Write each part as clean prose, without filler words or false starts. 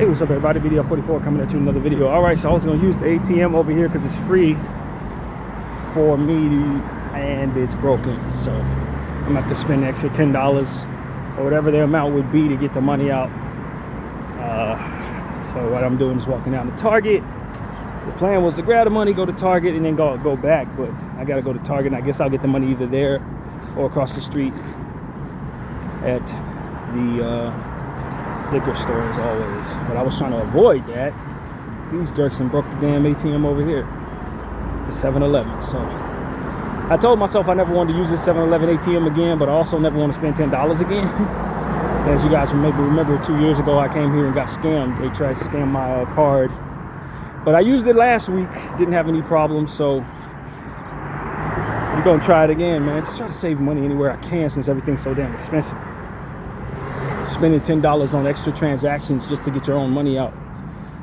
Hey, what's up everybody? Bdf 44 coming at you with another video. Alright, so I was going to use the ATM over here because it's free for me and it's broken. So I'm going to have to spend an extra $10 or whatever the amount would be to get the money out. So what I'm doing is walking down to Target. The plan was to grab the money, go to Target, and then go back. But I got to go to Target, and I guess I'll get the money either there or across the street at the liquor store as always. But I was trying to avoid that. These jerks and broke the damn ATM over here, the 7-Eleven. So I told myself I never wanted to use this 7-Eleven ATM again, but I also never want to spend $10 again. As you guys maybe remember, 2 years ago I came here and got scammed. They tried to scam my card, but I used it last week, didn't have any problems. So we're gonna try it again, man. Just try to save money anywhere I can since everything's so damn expensive. Spending $10 on extra transactions just to get your own money out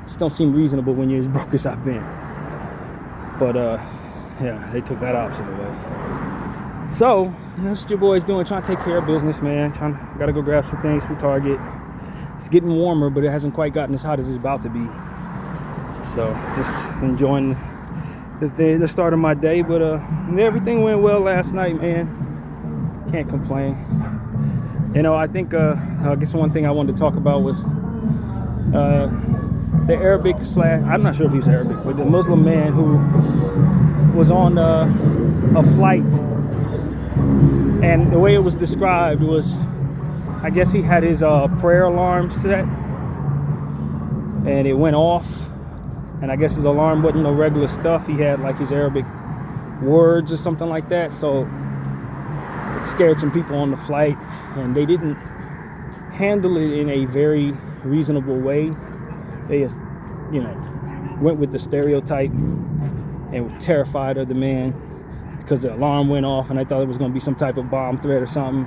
just don't seem reasonable when you're as broke as I've been. But yeah, they took that option away. So that's what your boy's doing, trying to take care of business, man. Gotta go grab some things from Target. It's getting warmer, but it hasn't quite gotten as hot as it's about to be. So just enjoying the start of my day. But everything went well last night, man. Can't complain. You know, I think, I guess one thing I wanted to talk about was the Arabic / I'm not sure if he was Arabic, but the Muslim man who was on a flight. And the way it was described was, I guess he had his prayer alarm set and it went off. And I guess his alarm wasn't no regular stuff. He had like his Arabic words or something like that. So it scared some people on the flight, and they didn't handle it in a very reasonable way. They just, you know, went with the stereotype and were terrified of the man because the alarm went off, and I thought it was going to be some type of bomb threat or something.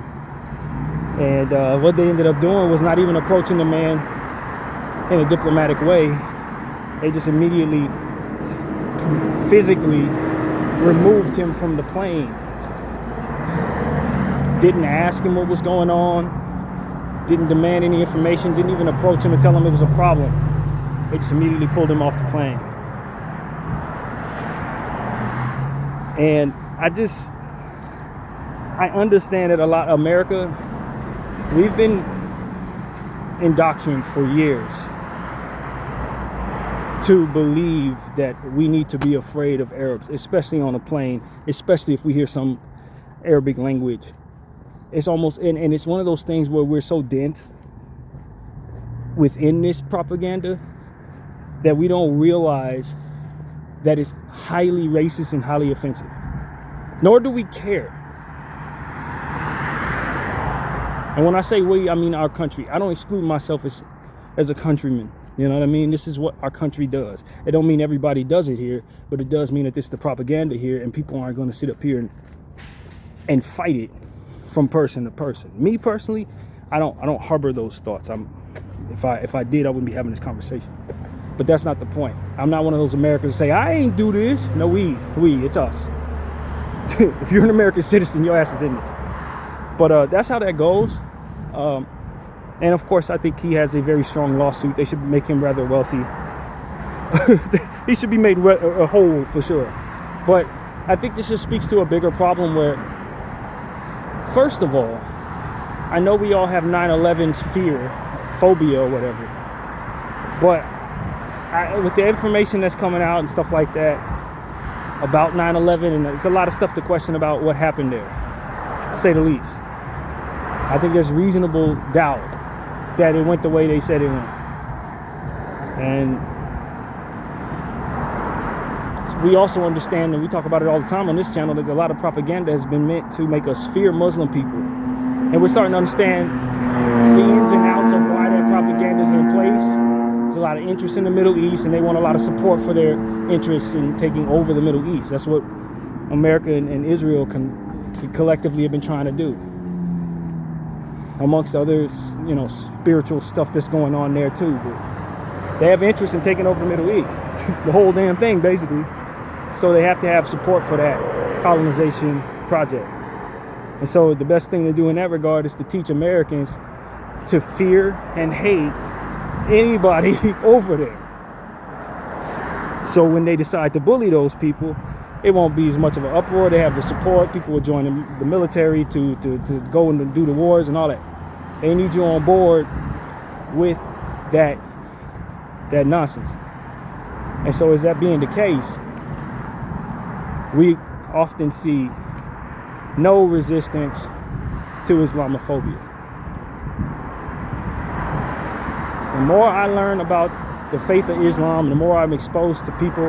And what they ended up doing was not even approaching the man in a diplomatic way. They just immediately physically removed him from the plane. Didn't ask him what was going on, didn't demand any information, didn't even approach him and tell him it was a problem. They just immediately pulled him off the plane. And I understand that a lot of America, we've been indoctrinated for years to believe that we need to be afraid of Arabs, especially on a plane, especially if we hear some Arabic language. It's almost, and it's one of those things where we're so dense within this propaganda that we don't realize that it's highly racist and highly offensive. Nor do we care. And when I say we, I mean our country. I don't exclude myself as a countryman. You know what I mean? This is what our country does. It don't mean everybody does it here, but it does mean that this is the propaganda here, and people aren't going to sit up here and fight it from person to person. Me personally, I don't harbor those thoughts. If I did, I wouldn't be having this conversation. But that's not the point. I'm not one of those Americans that say I ain't do this. No, we, it's us. If you're an American citizen, your ass is in this. But that's how that goes. And of course, I think he has a very strong lawsuit. They should make him rather wealthy. He should be made whole for sure. But I think this just speaks to a bigger problem where, first of all, I know we all have 9/11's phobia or whatever. But with the information that's coming out and stuff like that about 9/11, and there's a lot of stuff to question about what happened there, to say the least. I think there's reasonable doubt that it went the way they said it went. And we also understand, and we talk about it all the time on this channel, that a lot of propaganda has been meant to make us fear Muslim people. And we're starting to understand the ins and outs of why that propaganda is in place. There's a lot of interest in the Middle East, and they want a lot of support for their interests in taking over the Middle East. That's what America and Israel can collectively have been trying to do. Amongst other, you know, spiritual stuff that's going on there too. But they have interest in taking over the Middle East. The whole damn thing, basically. So they have to have support for that colonization project. And so the best thing to do in that regard is to teach Americans to fear and hate anybody over there. So when they decide to bully those people, it won't be as much of an uproar. They have the support. People will join the military to go and do the wars and all that. They need you on board with that nonsense. And so as that being the case, we often see no resistance to Islamophobia. The more I learn about the faith of Islam, the more I'm exposed to people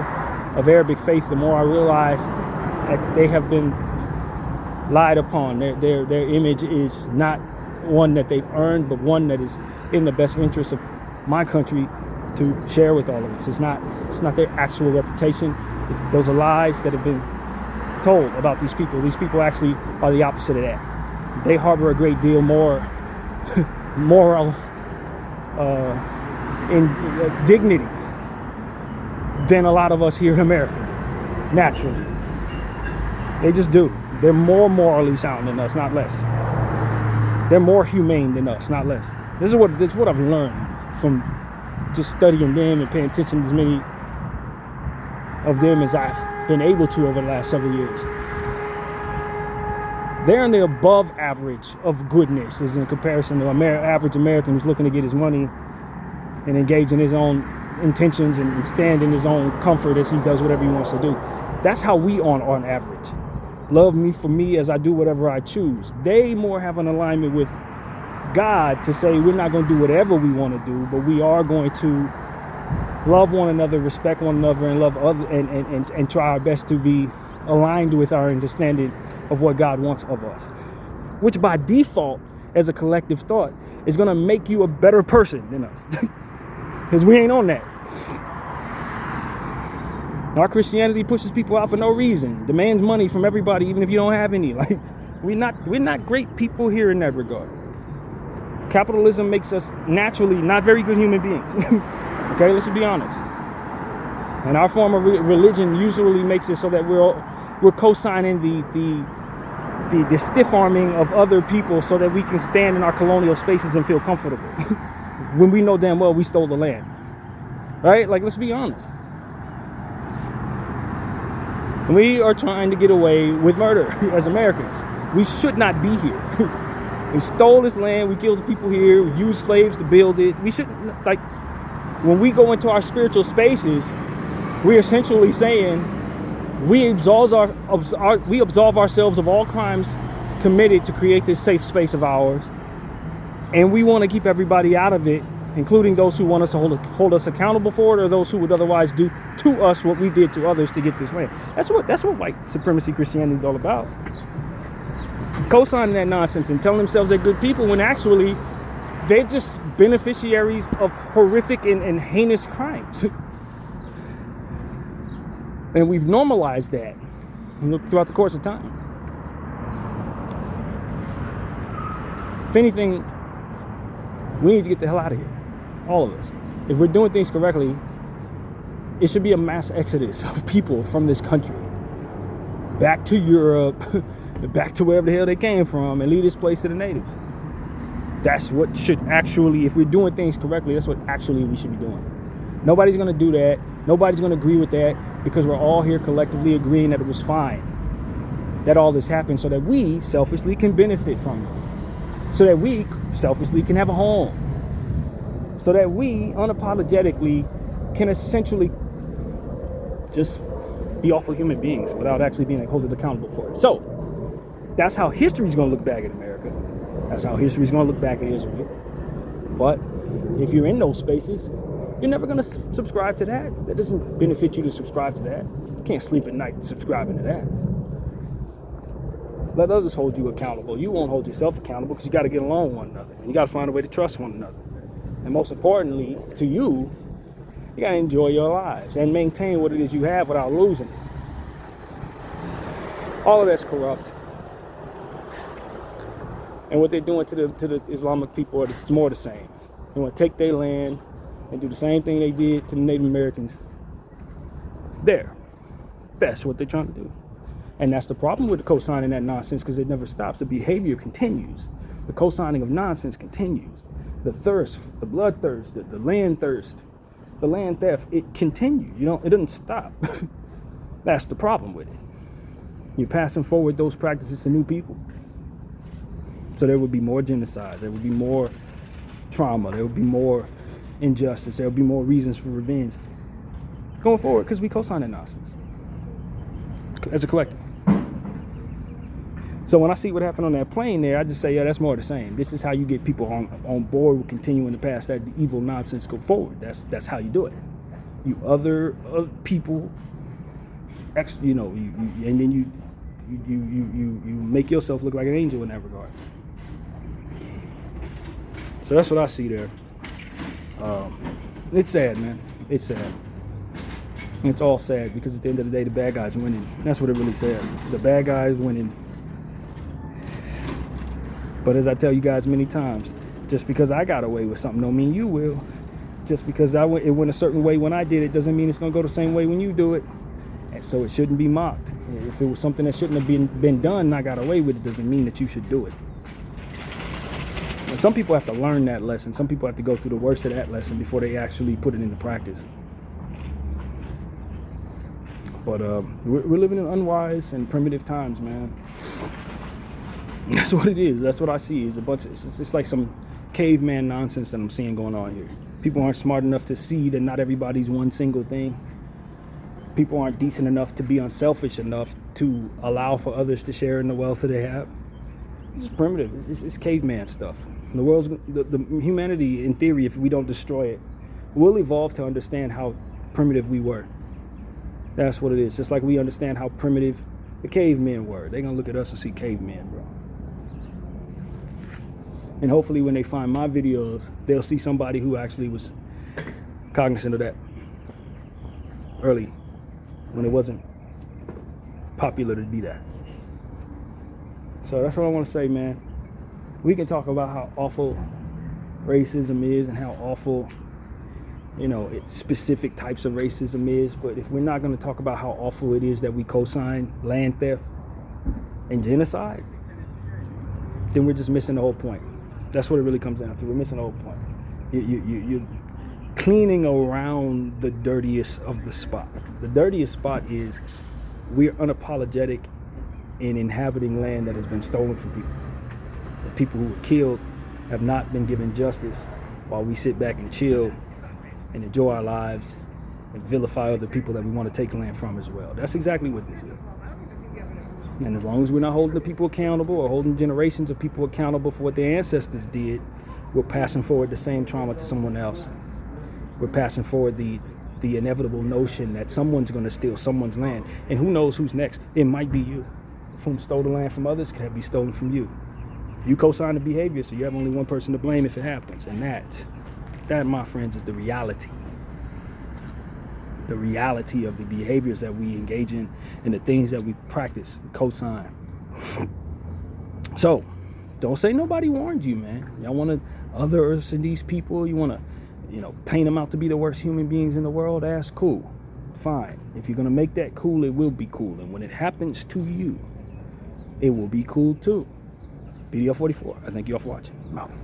of Arabic faith, the more I realize that they have been lied upon. Their image is not one that they've earned, but one that is in the best interest of my country to share with all of us. It's not their actual reputation. Those are lies that have been told about these people. These people actually are the opposite of that. They harbor a great deal more moral dignity than a lot of us here in America, naturally. They just do. They're more morally sound than us, not less. They're more humane than us, not less. This is what I've learned from just studying them and paying attention to as many of them as I've been able to over the last several years. They're in the above average of goodness, as in comparison to average American who's looking to get his money and engage in his own intentions and stand in his own comfort as he does whatever he wants to do. That's how we on average. Love me for me as I do whatever I choose. They more have an alignment with God to say we're not going to do whatever we want to do, but we are going to love one another, respect one another, and love other and try our best to be aligned with our understanding of what God wants of us, which by default, as a collective thought, is going to make you a better person than us, because we ain't on that. Our Christianity pushes people out for no reason, demands money from everybody, even if you don't have any. Like, we're not great people here in that regard. Capitalism makes us naturally not very good human beings. Okay, let's be honest. And our form of religion usually makes it so that we're co-signing the stiff arming of other people so that we can stand in our colonial spaces and feel comfortable when we know damn well we stole the land. Right? Like, let's be honest. We are trying to get away with murder as Americans. We should not be here. We stole this land. We killed the people here. We used slaves to build it. We shouldn't, like, when we go into our spiritual spaces, we're essentially saying we absolve ourselves of all crimes committed to create this safe space of ours. And we want to keep everybody out of it, including those who want us to hold us accountable for it, or those who would otherwise do to us what we did to others to get this land. That's what white supremacy Christianity is all about. Co-signing that nonsense and telling themselves they're good people when actually they're just beneficiaries of horrific and heinous crimes. And we've normalized that throughout the course of time. If anything, we need to get the hell out of here. All of us. If we're doing things correctly, it should be a mass exodus of people from this country back to Europe, back to wherever the hell they came from, and leave this place to the natives. That's what should actually, if we're doing things correctly, that's what actually we should be doing. Nobody's going to do that. Nobody's going to agree with that, because we're all here collectively agreeing that it was fine that all this happened so that we selfishly can benefit from it, so that we selfishly can have a home, so that we unapologetically can essentially just be awful human beings without actually being held accountable for it. So that's how history's going to look back at America. That's how history's going to look back at Israel. But if you're in those spaces, you're never going to subscribe to that. That doesn't benefit you to subscribe to that. You can't sleep at night subscribing to that. Let others hold you accountable. You won't hold yourself accountable because you got to get along with one another. And you got to find a way to trust one another. And most importantly, to you got to enjoy your lives and maintain what it is you have without losing it. All of that's corrupt. And what they're doing to the Islamic people, it's more the same. They want to take their land and do the same thing they did to the Native Americans. That's what they're trying to do. And that's the problem with the co-signing that nonsense, because it never stops. The behavior continues. The co-signing of nonsense continues. the thirst, the blood thirst, the land thirst, the land theft, it continues. It doesn't stop. That's the problem with it. You're passing forward those practices to new people. So there would be more genocide, there would be more trauma, there would be more injustice, there would be more reasons for revenge going forward, because we co-sign that nonsense as a collective. So when I see what happened on that plane there, I just say, yeah, that's more of the same. This is how you get people on board with continuing to pass that evil nonsense go forward. That's how you do it. You other people, and then you make yourself look like an angel in that regard. So that's what I see there. It's sad, man. It's sad. It's all sad, because at the end of the day, the bad guys winning. That's what it really says. The bad guys winning. But as I tell you guys many times, just because I got away with something don't mean you will. Just because it went a certain way when I did it doesn't mean it's going to go the same way when you do it. And so it shouldn't be mocked. If it was something that shouldn't have been done and I got away with it, doesn't mean that you should do it. And some people have to learn that lesson. Some people have to go through the worst of that lesson before they actually put it into practice. But we're living in unwise and primitive times, man. That's what it is. That's what I see. It's like some caveman nonsense that I'm seeing going on here. People aren't smart enough to see that not everybody's one single thing. People aren't decent enough to be unselfish enough to allow for others to share in the wealth that they have. This is primitive. It's caveman stuff. The humanity, in theory, if we don't destroy it, will evolve to understand how primitive we were. That's what it is. Just like we understand how primitive the cavemen were. They're going to look at us and see cavemen, bro. And hopefully when they find my videos, they'll see somebody who actually was cognizant of that early, when it wasn't popular to be that. So that's what I want to say, man. We can talk about how awful racism is and how awful, specific types of racism is, but if we're not going to talk about how awful it is that we co-sign land theft and genocide, then we're just missing the whole point. That's what it really comes down to. We're missing the whole point. You're cleaning around the dirtiest of the spot. The dirtiest spot is we're unapologetic in inhabiting land that has been stolen from people. The people who were killed have not been given justice, while we sit back and chill and enjoy our lives and vilify other people that we want to take land from as well. That's exactly what this is. And as long as we're not holding the people accountable or holding generations of people accountable for what their ancestors did, we're passing forward the same trauma to someone else. We're passing forward the inevitable notion that someone's going to steal someone's land. And who knows who's next? It might be you. From stole the land from others can be stolen from you. You co-sign the behavior, so you have only one person to blame if it happens. And that, my friends, is the reality. The reality of the behaviors that we engage in and the things that we practice, co-sign. So, don't say nobody warned you, man. Y'all want to others and these people, you want to, paint them out to be the worst human beings in the world? That's cool. Fine. If you're going to make that cool, it will be cool. And when it happens to you, it will be cool too. Bdf 44. I thank you all for watching. I'm out.